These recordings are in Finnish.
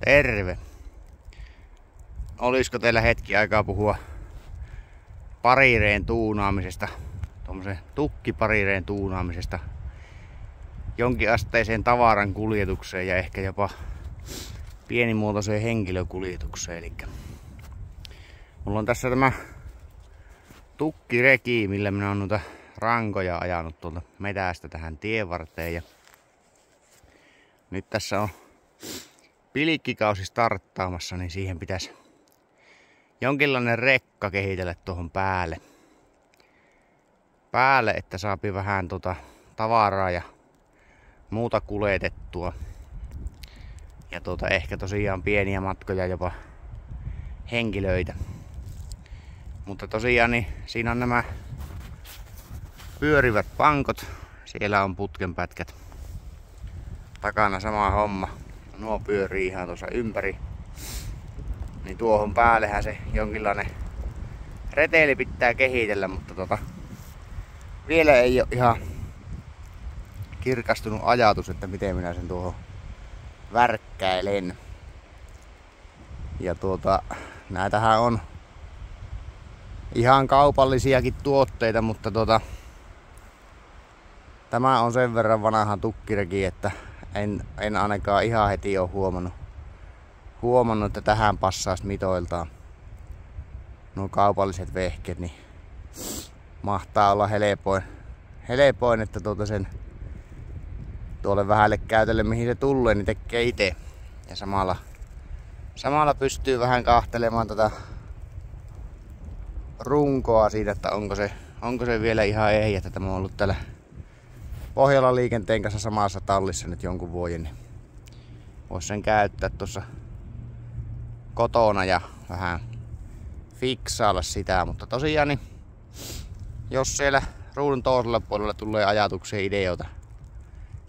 Terve! Olisiko teillä hetki aikaa puhua parireen tuunaamisesta, tuommoisen tukkiparireen tuunaamisesta jonkinasteiseen tavaran kuljetukseen ja ehkä jopa pienimuotoiseen henkilökuljetukseen. Eli mulla on tässä tämä tukkireki, millä minä olen noita rankoja ajanut tuolta metästä tähän tienvarteen. Ja nyt tässä on pilkkikausi starttaamassa, niin siihen pitäisi jonkinlainen rekka kehitellä tuohon päälle, että saapi vähän tavaraa ja muuta kuljetettua. Ja ehkä tosiaan pieniä matkoja, jopa henkilöitä. Mutta tosiaan niin siinä on nämä pyörivät pankot. Siellä on putkenpätkät. Takana sama homma. Nuo pyörii ihan tuossa ympäri. Niin tuohon päällehän se jonkinlainen reteli pitää kehitellä, mutta vielä ei ole ihan kirkastunut ajatus, että miten minä sen tuohon värkkäilen. Ja näitähän on ihan kaupallisiakin tuotteita, mutta tämä on sen verran vanha tukkireki, että en ainakaan ihan heti ole huomannut, että tähän passaisi mitoiltaan nuo kaupalliset vehkeet, niin mahtaa olla helpoin, että sen tuolle vähälle käytölle mihin se tulee, niin tekee itse. Ja samalla pystyy vähän kahtelemaan tätä runkoa siitä, että onko se vielä ihan ehjä, että tämä on ollut täällä Pohjolan liikenteen kanssa samassa tallissa nyt jonkun vuoden, niin voisi sen käyttää tuossa kotona ja vähän fiksailla sitä, mutta tosiaan niin, jos siellä ruudun toisella puolella tulee ajatuksia, ideoita,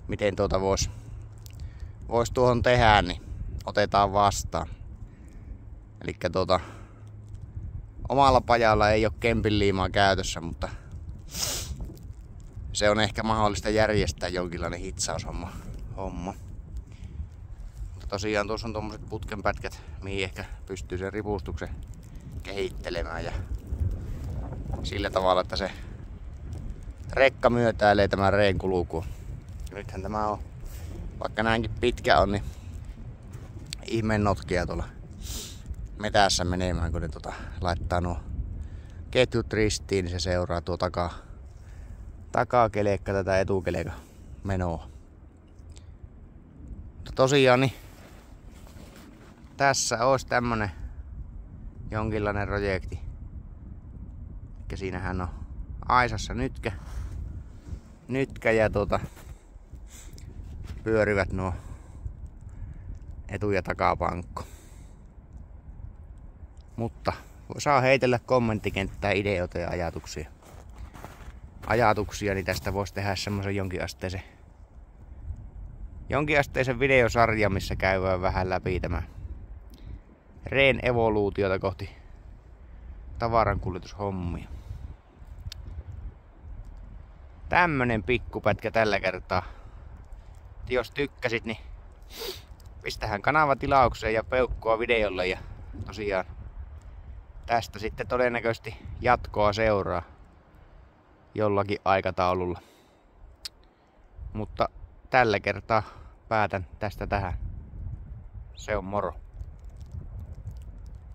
miten vois tuohon tehdä, niin otetaan vastaan. Elikkä omalla pajalla ei ole kempinliimaa käytössä, mutta se on ehkä mahdollista järjestää jonkinlainen hitsaushomma. Mutta tosiaan tuossa on tommoset putkenpätkät, mihin ehkä pystyy sen ripustuksen kehittelemään ja sillä tavalla, että se rekka myötäilee tämän reen kulkua. Nythän tämä on, vaikka näinkin pitkä on, niin ihmeen notkia tuolla metässä menemään, kun ne laittaa nuo ketjut ristiin, niin se seuraa tuo takakelekka tätä etukelekka menoa. Mutta tosiaan niin tässä olisi tämmönen jonkinlainen projekti. Eli siinähän on aisassa nytkä ja pyörivät nuo etu- ja takapankko. Mutta saa heitellä kommenttikenttää ideoita ja ajatuksia, niin tästä voisi tehdä semmoisen jonkinasteisen videosarjan, missä käydään vähän läpi tämä reen evoluutiota kohti tavarankuljetushommia. Tämmönen pikkupätkä tällä kertaa. Jos tykkäsit, niin pistähän kanava tilaukseen ja peukkua videolle, ja tosiaan tästä sitten todennäköisesti jatkoa seuraa jollakin aikataululla. Mutta tällä kertaa päätän tästä tähän. Se on moro.